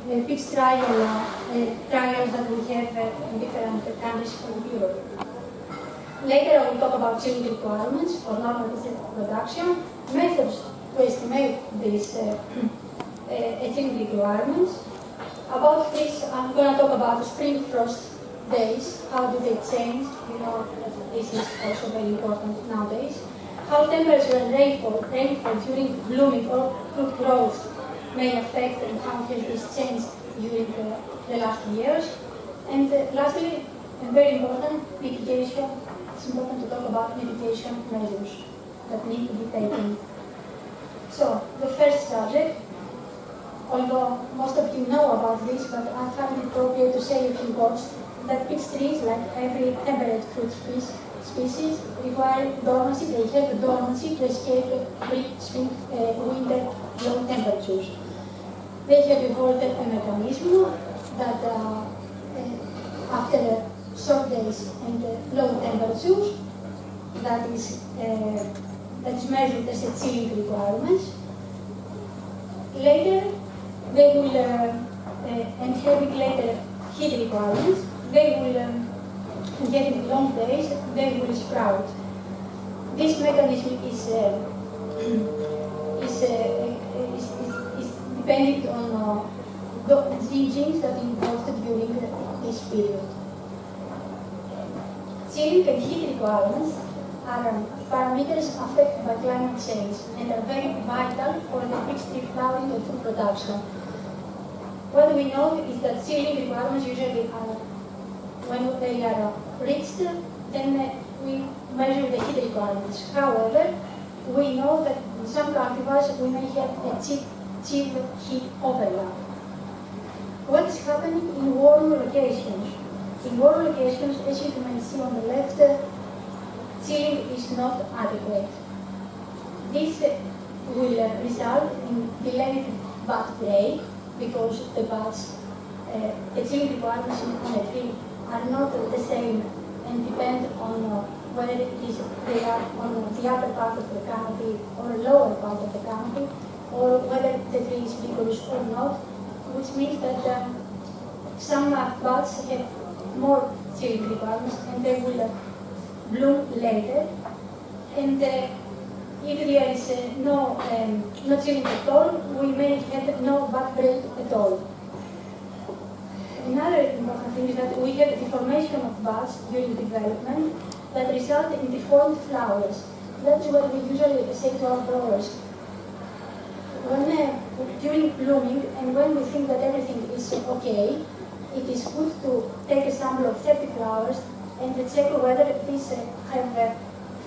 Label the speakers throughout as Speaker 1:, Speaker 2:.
Speaker 1: pitch trials that we have in different countries of Europe. Later I will talk about chilling requirements for normal production, methods to estimate these chilling requirements. About this, I'm going to talk about the spring frost days, how do they change, you know, this is also very important nowadays. How temperature and rainfall during blooming or fruit growth may affect and how has this changed during the last years. And lastly, and very important, mitigation. It's important to talk about mitigation measures that need to be taken. So, the first subject, although most of you know about this, but I find it appropriate to say a few words that peach trees, like every temperate fruit species, require dormancy. They have a dormancy to escape winter low temperatures. They have evolved a mechanism that after short days and low temperatures, that is measured as a chilling requirements. Later, they will inherit later heat requirements. They will get long days. They will sprout. This mechanism is depending on the genes that involved during this period. Chilling and heat requirements are parameters affected by climate change and are very vital for the peach tree flowering and fruit production. What we know is that chilling requirements usually are, when they are reached, then we measure the heat requirements. However, we know that in some cultivars we may have a cheap heat overlap. What is happening in warm locations? In warm locations, as you can see on the left, chilling is not adequate. This will result in delayed bud break because the buds, the chilling requirements on a tree are not the same and depend on whether they are on the upper part of the canopy or lower part of the canopy, or whether the tree is vigorous or not, which means that some buds have more chilling requirements and they will bloom later. And if there is no chilling at all, we may have no bud break at all. Another important thing is that we have the formation of buds during development that result in deformed flowers. That's what we usually say to our growers. During blooming and when we think that everything is okay, it is good to take a sample of 30 flowers and to check whether these have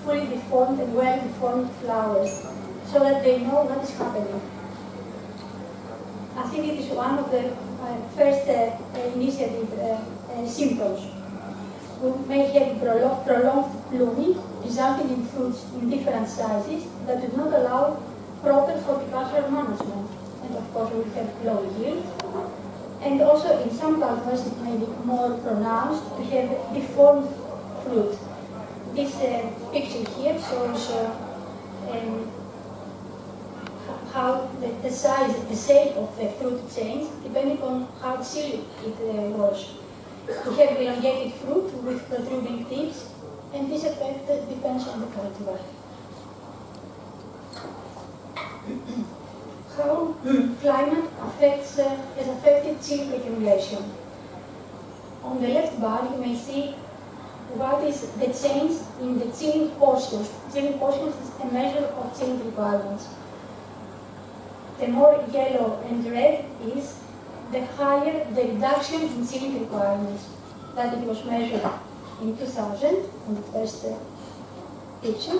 Speaker 1: fully deformed and well-deformed flowers, so that they know what is happening. I think it is one of the first initiative symptoms. We may have prolonged blooming, resulting in fruits in different sizes that do not allow proper horticultural management. And of course we have low yield. And also in some cultivars it may be more pronounced to have deformed fruit. This picture here shows how the size, the shape of the fruit changes depending on how chilly it was. We have elongated fruit with protruding tips, and this effect depends on the cultivar. How climate has affected chilling accumulation. On the left bar you may see what is the change in the chilling portions. Chilling portions is a measure of chilling requirements. The more yellow and red is, the higher the reduction in chilling requirements. That it was measured in 2000 on the first picture,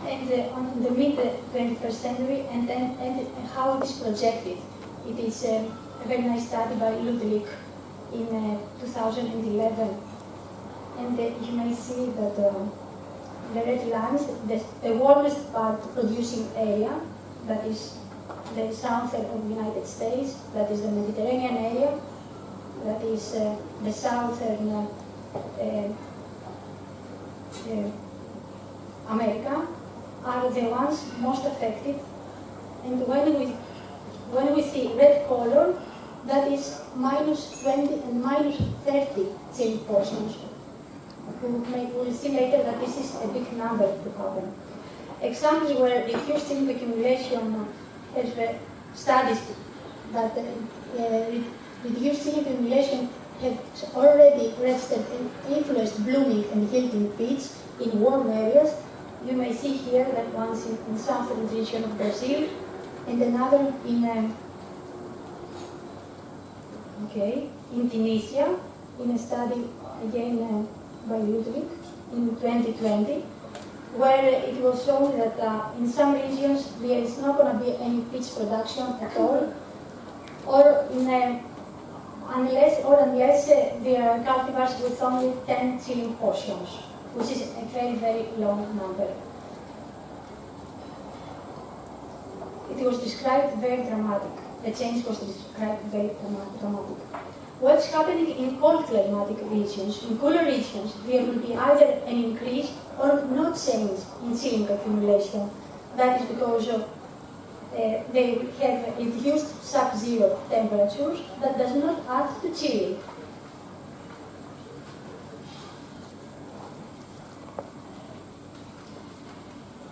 Speaker 1: and on the mid-21st century, and how it is projected. It is a very nice study by Ludwig in 2011. And you may see that the red lines, the warmest part producing area, that is the south of the United States, that is the Mediterranean area, that is the southern America, are the ones most affected. And when we see red color, that is minus 20 and minus 30 chilling portions. We'll see later that this is a big number to happen. Examples where reduced chilling accumulation has studies that reduced chilling accumulation have already registered and influenced blooming and yielding peats in warm areas. You may see here that one's in southern region of Brazil and another in Tunisia, in a study again by Ludwig in 2020, where it was shown that in some regions there is not going to be any peach production at all, or unless there are cultivars with only 10 chilling portions, which is a very, very low number. It was described very dramatic. The change was described very dramatic. What's happening in cold climatic regions? In cooler regions, there will be either an increase or no change in chilling accumulation. That is because they will have reduced sub-zero temperatures that does not add to chilling.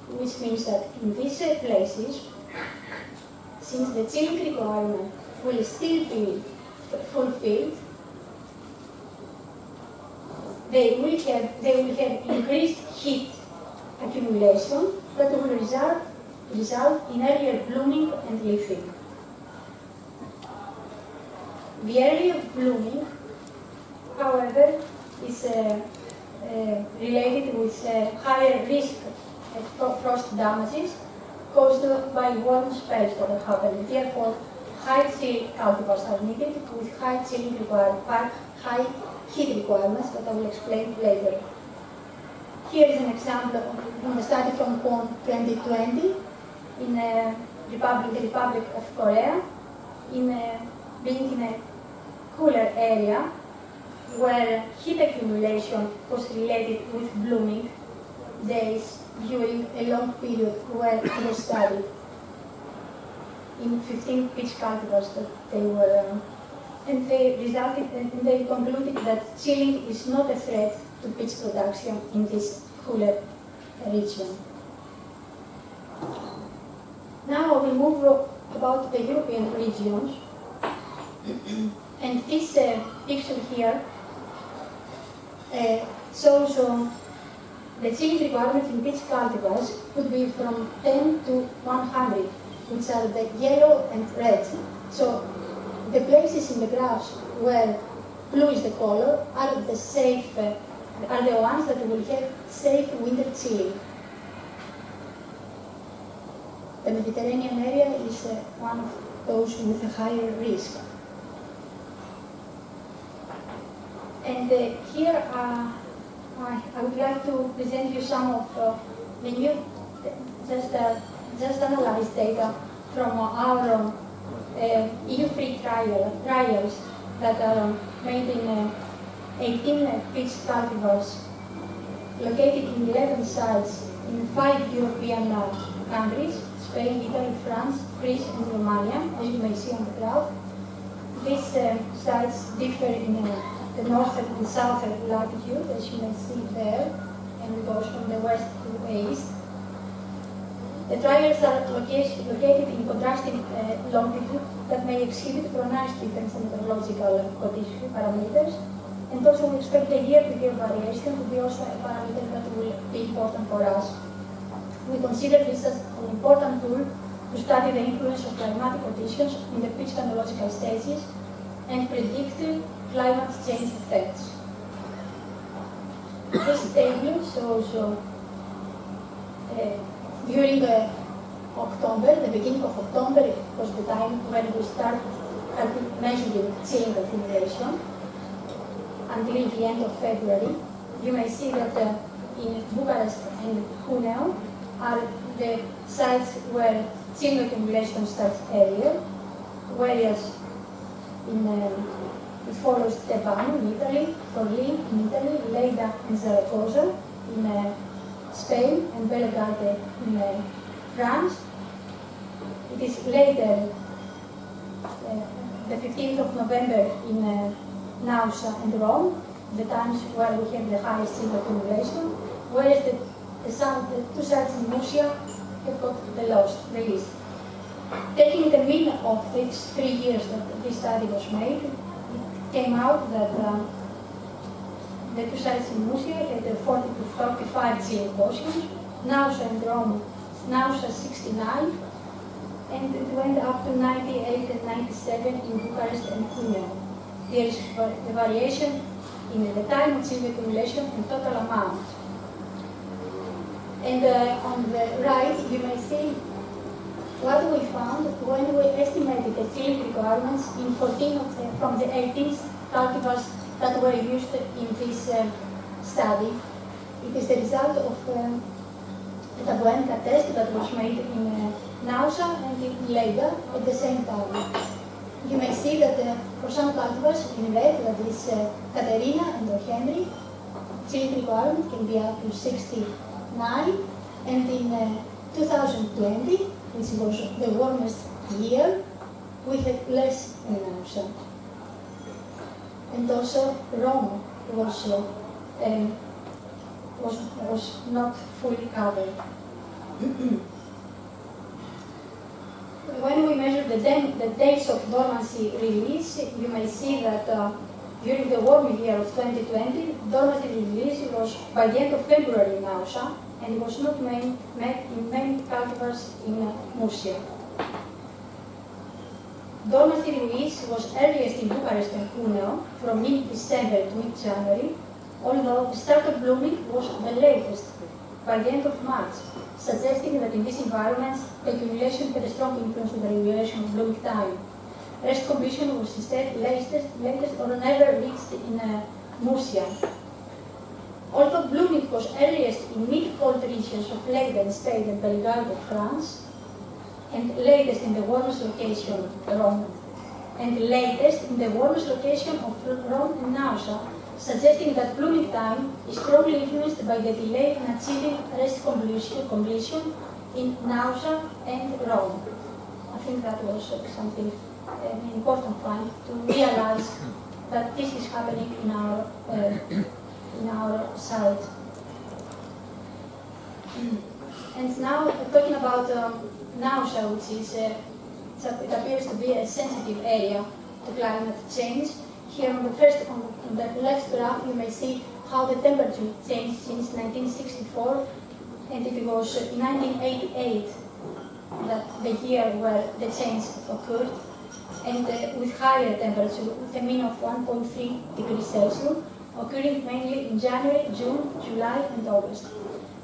Speaker 1: Which means that in these places, since the chilling requirement will still be fulfilled, they will have increased heat accumulation that will result in earlier blooming and leafing. The earlier blooming, however, is related with higher risk of frost damages caused by warm spells that are happening. Therefore, high chill cultivars are needed with high chilling requirements, high heat requirements that I will explain later. Here is an example from a study from 2020 in the Republic of Korea, being in a cooler area where heat accumulation was related with blooming days during a long period where it was studied in 15 peach cultivars that they were, and they concluded that chilling is not a threat to peach production in this cooler region. Now I will move about the European regions, and this picture here shows the chilling requirements in peach cultivars could be from 10 to 100, which are the yellow and red. So the places in the graphs where blue is the color are the ones that will have safe winter chilling. The Mediterranean area is one of those with a higher risk. And here I would like to present you some of the new, just analyzed data from our EU-free trials that are made in 18 peach cultivars located in 11 sites in 5 European countries: Spain, Italy, France, Greece, and Romania, as you may see on the graph. These sites differ in the northern and southern latitude, as you may see there, and it goes from the west to the east. The trials are located in contrasting longitude that may exhibit pronounced difference in meteorological condition parameters, and also we expect the year-to-year variation to be also a parameter that will be important for us. We consider this as an important tool to study the influence of climatic conditions in the peach phenological stages and predict climate change effects. This table shows during October, the beginning of October was the time when we started measuring chilling accumulation until the end of February. You may see that in Bucharest and Cuneo are the sites where chilling accumulation starts earlier, whereas it follows Tebano in Italy, Forlì in Italy, Lleida and Zaragoza in Spain, and Bellegarde in France. It is later the 15th of November in Nausea and Rome, the times where we have the highest silver accumulation, whereas the two sites in Murcia have got the lowest, the least. Taking the mean of these 3 years that this study was made, it came out that the two sites in Murcia had 40 to 45 silver portions, Nausea and Rome, Nausea 69, and it went up to 98 and 97 in Bucharest and Cuneo. There is the variation in the time of silver accumulation and total amount. And on the right, you may see what we found when we estimated the sealing requirements in 14 from the 18 cultivars that were used in this study. It is the result of the Tabuenca test that was made in Nausea and in Leyda at the same time. You may see that for some cultivars in red, that is Caterina and Henry, sealing requirement can be up to 69, and in 2020, which was the warmest year, we had less in Nausea. And also Rome was not fully covered. When we measure the dates of dormancy release, you may see that during the warm year of 2020, dormancy release was by the end of February in Nausea, and it was not met in many cultivars in Murcia. Dormancy release was earliest in Bucharest and Cuneo, from mid-December to mid-January, although the start of blooming was the latest, by the end of March, suggesting that in these environments, the accumulation had a strong influence on the regulation of blooming time. Rest completion was instead latest or never reached in Murcia. Although blooming was earliest in mid-cold regions of Leyda in Spain and Bellegarde of France, and latest in the warmest location, Rome, and latest in the warmest location of Rome and Nausea, suggesting that blooming time is strongly influenced by the delay in achieving rest completion in Nausea and Rome. I think that was something, an important point to realize that this is happening in our site. And now talking about Nausea, which is it appears to be a sensitive area to climate change. Here on the left graph, you may see how the temperature changed since 1964, and it was in 1988 that the year where the change occurred, and with higher temperature, with a mean of 1.3 degrees Celsius, occurring mainly in January, June, July, and August.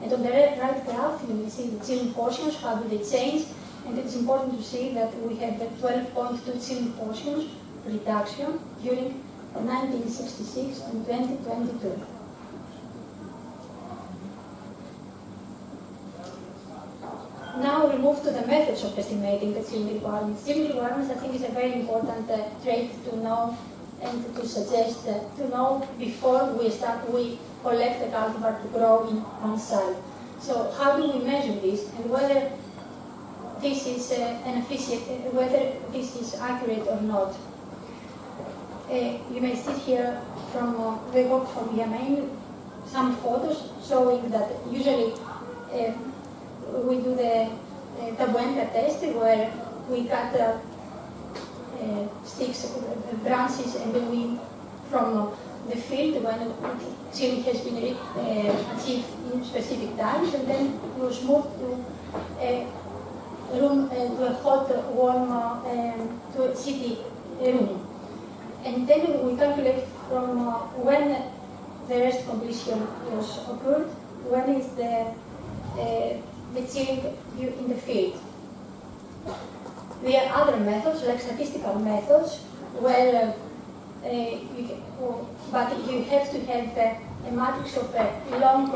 Speaker 1: And on the right graph, you will see the chilling portions, how do they change, and it's important to see that we have the 12.2 chilling portions reduction during 1966 and 2022. Now we move to the methods of estimating the chilling requirements. Chilling requirements, I think, is a very important trait to know and to suggest to know before we collect the cultivar to grow in one site. So how do we measure this, and whether this is whether this is accurate or not? You may see here from the work from Yemen some photos showing that usually we do the Tabuenca test, where we cut sticks, branches, and then we, from the field when chilling has been achieved in specific times, and then it was moved to a room, to a hot, warm, to a city room. And then we calculate from when the rest completion was occurred, when is the chilling in the field. There are other methods, like statistical methods, where but you have to have a matrix of a long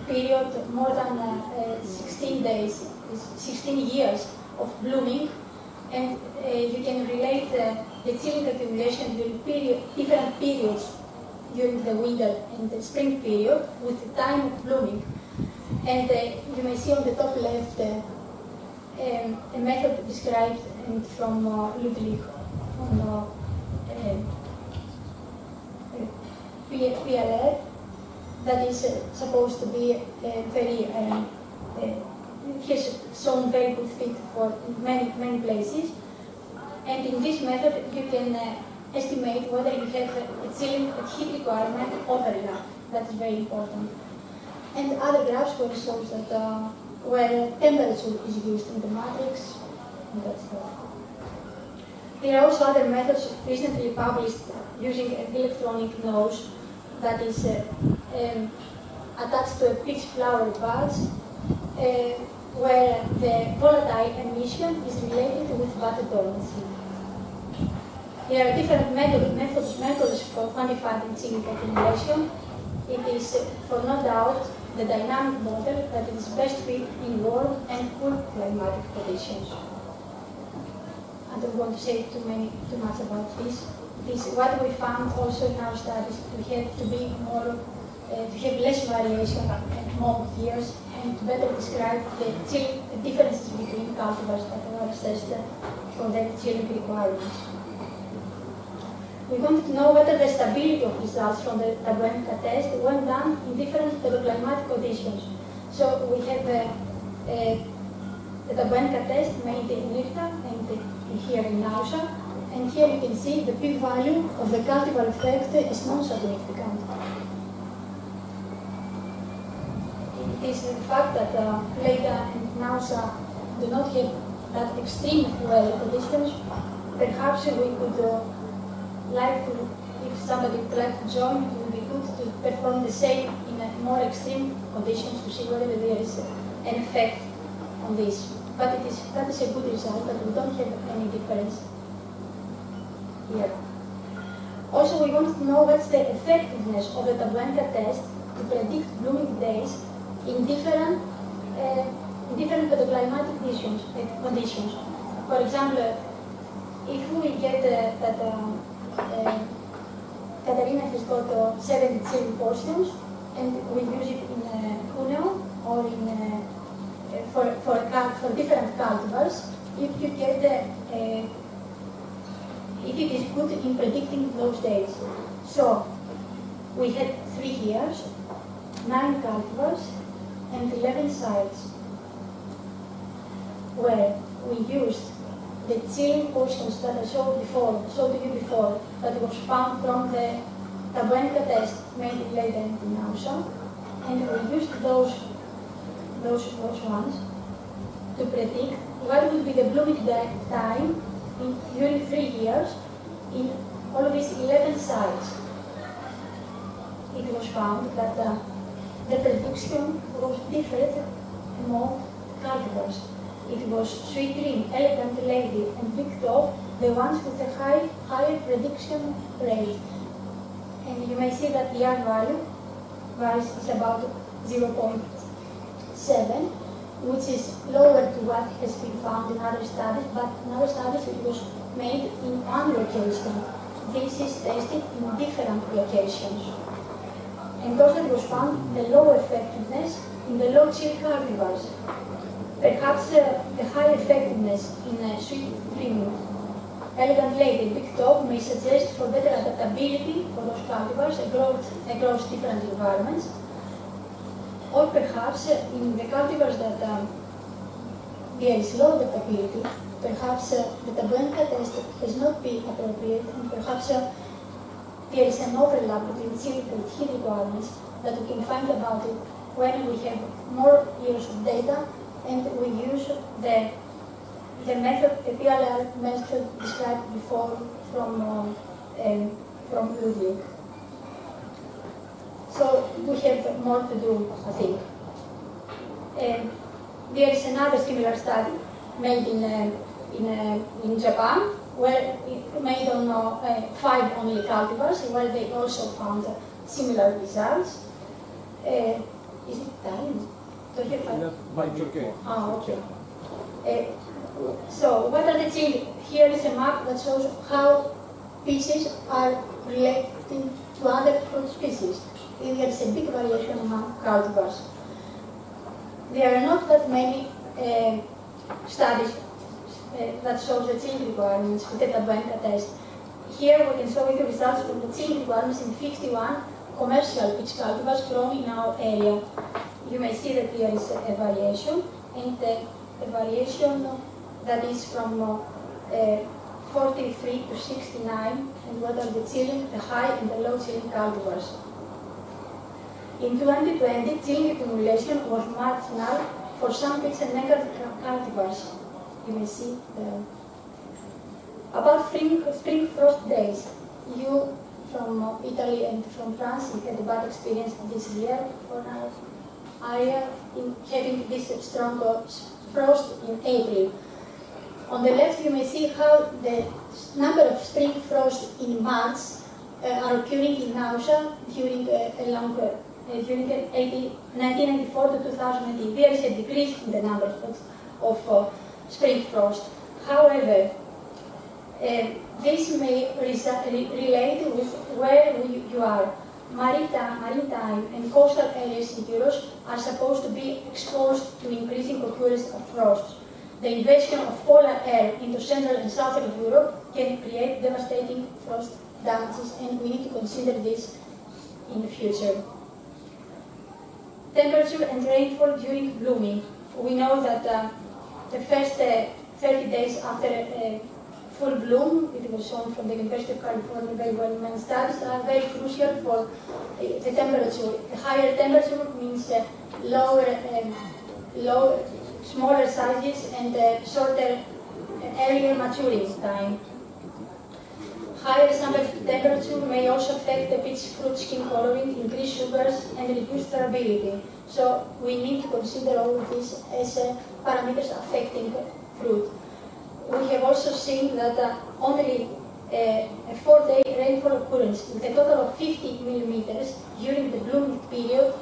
Speaker 1: period, more than 16 days, 16 years of blooming, and you can relate the chilling accumulation during different periods during the winter and the spring period with the time of blooming. And you may see on the top left a method described from Ludwig on PLR that is supposed to be very has shown very good fit for many places. And in this method, you can estimate whether you have a ceiling and heat requirement overlap. That is very important. And other graphs where it shows that where temperature is used in the matrix and that stuff. There are also other methods recently published using an electronic nose that is attached to a pitch flower patch, where the volatile emission is related with battery dormancy. There are different methods for quantifying chilling accumulation. It is, for no doubt, the dynamic model that is best fit in warm and cool climatic conditions. I don't want to say too much about this. What we found also in our studies, we had to be more, to have less variation among years and to better describe the differences between cultivars that were assessed for their chilling requirements. We wanted to know whether the stability of results from the Tabuenca test went down in different climatic conditions. So we have the Tabuenca test made in IRTA and here in Nausa, and here you can see the p-value of the cultivar effect is non-significant. It is the fact that Leda and Nausa do not have that extreme weather conditions. Perhaps we could like to, if somebody would like to join, it would be good to perform the same in a more extreme conditions to see whether there is an effect on this. But that is a good result, but we don't have any difference here. Also, we want to know what's the effectiveness of the Tabuenca test to predict blooming days in different photoclimatic conditions. For example, if we get that Katarina has got 70 chilling portions, and we use it in Cuneo or in for different cultivars. If you get if it is good in predicting those days. So we had 3 years, 9 cultivars, and 11 sites where we used the chilling portions that I showed you before, that was found from the Tabuenca test made in Leda and in Nausa, and we used those ones to predict what would be the blooming time during 3 years in all of these 11 sites. It was found that the prediction was different among cultivars. It was Sweet Dream, Elegant Lady, and Big Top, the ones with a higher prediction rate. And you may see that the R value is about 0.7, which is lower to what has been found in other studies, but in other studies it was made in one location. This is tested in different locations. And also it was found the low effectiveness in the low chill cultivars. Perhaps the high effectiveness in Sweet Dream, Elegant Lady, Big Top may suggest for better adaptability for those cultivars across different environments. Or perhaps in the cultivars that there is low adaptability, perhaps the Tabuenca test has not been appropriate, and perhaps there is an overlap between chilling and heat requirements that we can find about it when we have more years of data and we use the method, the PLR method described before from Ludwig. So we have more to do, I think. There is another similar study made in Japan, where it made on 5 only cultivars, where they also found similar results. Is it time? Do you have
Speaker 2: okay.
Speaker 1: Ah, okay. So what are the changes? Here is a map that shows how species are relating to other fruit species. There is a big variation among cultivars. There are not that many studies that shows the chilling requirements with the Tabanka test. Here we can show you the results from the chilling requirements in 51 commercial pitch cultivars grown in our area. You may see that there is a variation, and a variation that is from 43 to 69, and what are the chilling, the high and the low chilling cultivars. In 2020, chilling accumulation was marginal for some pitch and neckar cultivars. You may see the... About spring frost days, you from Italy and from France, you had a bad experience this year for our area in having this strong frost in April. On the left, you may see how the number of spring frosts in months are occurring in Nausea during during 1994 to 2018. There is a decrease in the number of spring frost. However, this may relate with where you are. Maritime and coastal areas in Europe are supposed to be exposed to increasing occurrence of frost. The invasion of polar air into Central and Southern Europe can create devastating frost damages, and we need to consider this in the future. Temperature and rainfall during blooming. We know that the first 30 days after full bloom, it was shown from the University of California very well in many studies, are very crucial for the temperature. The higher temperature means smaller sizes and shorter, earlier maturing time. Higher summer temperature may also affect the peach fruit skin coloring, increase sugars, and reduce durability. So we need to consider all of this as parameters affecting fruit. We have also seen that only a 4-day rainfall occurrence with a total of 50 millimeters during the blooming period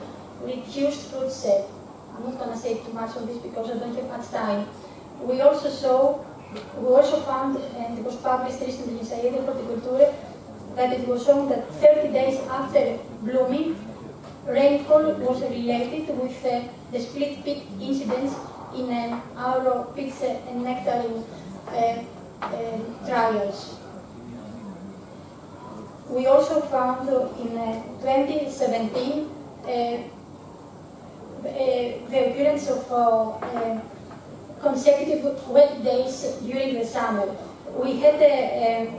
Speaker 1: reduced fruit set. I'm not going to say too much on this because I don't have much time. We also found, and it was published recently in Science Horticulture, that it was shown that 30 days after blooming, rainfall was related with the split peak incidence in our peach and nectarine trials. We also found in 2017 the occurrence of consecutive wet days during the summer. We had a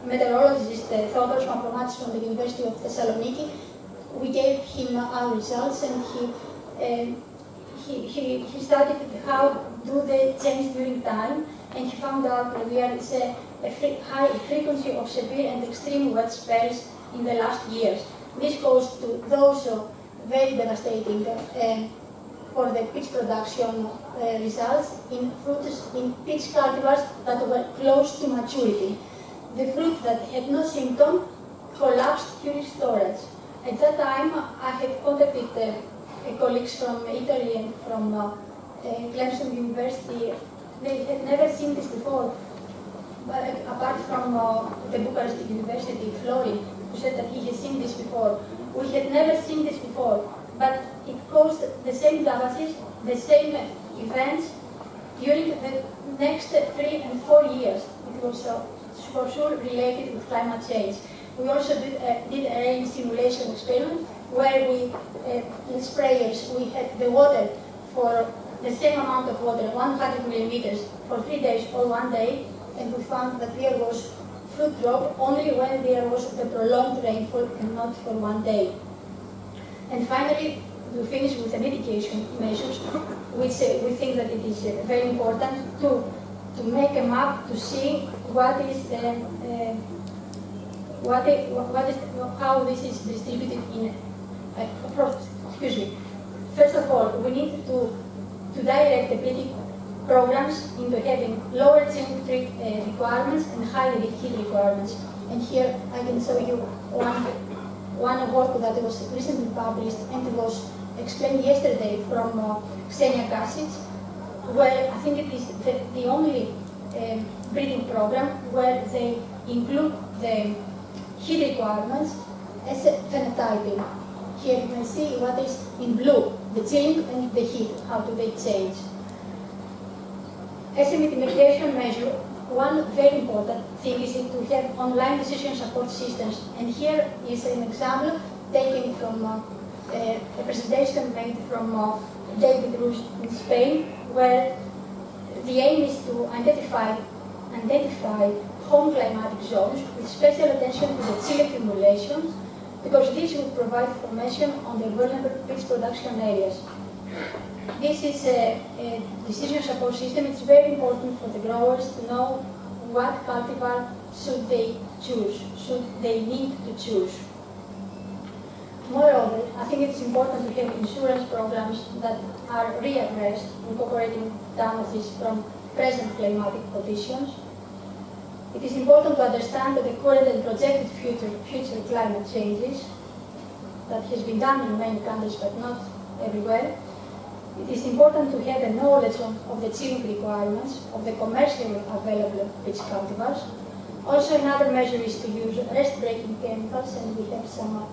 Speaker 1: meteorologist, Theodoros Mafromatis from the University of Thessaloniki. We gave him our results, and he studied how do they change during time, and he found out that there is a high frequency of severe and extreme wet spells in the last years. This goes to those very devastating for the peach production results in fruits in peach cultivars that were close to maturity. The fruit that had no symptom collapsed during storage. At that time, I had contacted colleagues from Italy and from Clemson University. They had never seen this before, but apart from the Bucharest University, Flori, who said that he had seen this before. We had never seen this before, but it caused the same damages, the same events during the next 3 and 4 years. It was for sure related with climate change. We also did a rain simulation experiment where we, in sprayers, we had the water for the same amount of water, 100 millimeters, for 3 days or 1 day, and we found that there was fruit drop only when there was the prolonged rainfall and not for 1 day. And finally, we finish with the mitigation measures, which we think that it is very important to make a map to see what is how this is distributed in. Excuse me. First of all, we need to direct the breeding programs into having lower genetic requirements and higher heat requirements. And here I can show you one work that was recently published and it was explained yesterday from Xenia Kasic, where I think it is the only breeding program where they include the heat requirements as a phenotyping. Here you can see what is in blue, the chilling and the heat, how do they change. estimate mitigation measure, one very important thing is to have online decision support systems. And here is an example taken from a presentation made from David Ruz in Spain, where the aim is to identify home climatic zones with special attention to the chill accumulations, because this will provide information on the vulnerable peach production areas. This is a decision support system. It's very important for the growers to know what cultivar should they choose, should they need to choose. Moreover, I think it's important to have insurance programs that are readdressed, incorporating damages from present climatic conditions. It is important to understand that the current and projected future climate changes that has been done in many countries but not everywhere. It is important to have a knowledge of the chilling requirements of the commercially available peach cultivars. Also, another measure is to use rest-breaking chemicals, and we have some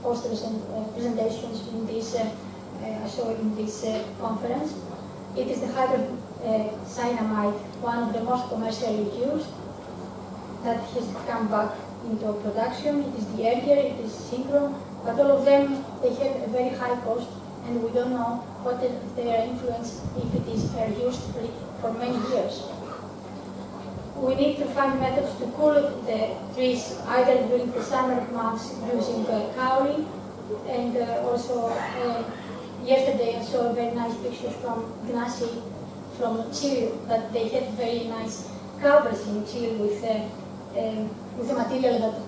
Speaker 1: posters and presentations in this, I saw in this conference. It is the hydrocyanamide, one of the most commercially used, that has come back into production. It is the Erger, it is Synchron, but all of them, they have a very high cost, and we don't know what their influence if it is used for many years. We need to find methods to cool the trees either during the summer months using kauri, and also yesterday I saw very nice pictures from Gnassi, from Chile, that they had very nice covers in Chile with a material that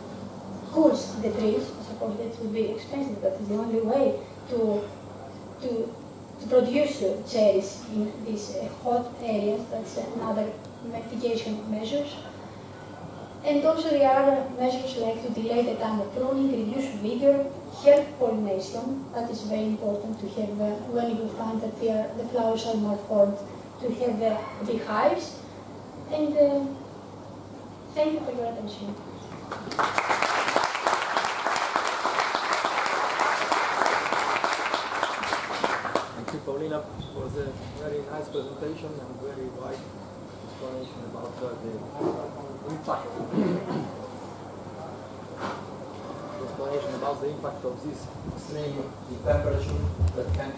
Speaker 1: cools the trees. I suppose that would be expensive, but it's the only way to produce cherries in these hot areas. That's another mitigation measures. And also there are other measures like to delay the time of pruning, reduce vigor, help pollination. That is very important to have when you find that the flowers are malformed, to have beehives. And thank you for your attention.
Speaker 2: Thank you, Paulina. It was a very nice presentation and very wide explanation about the impact. Explanation about the impact of this extreme temperature that can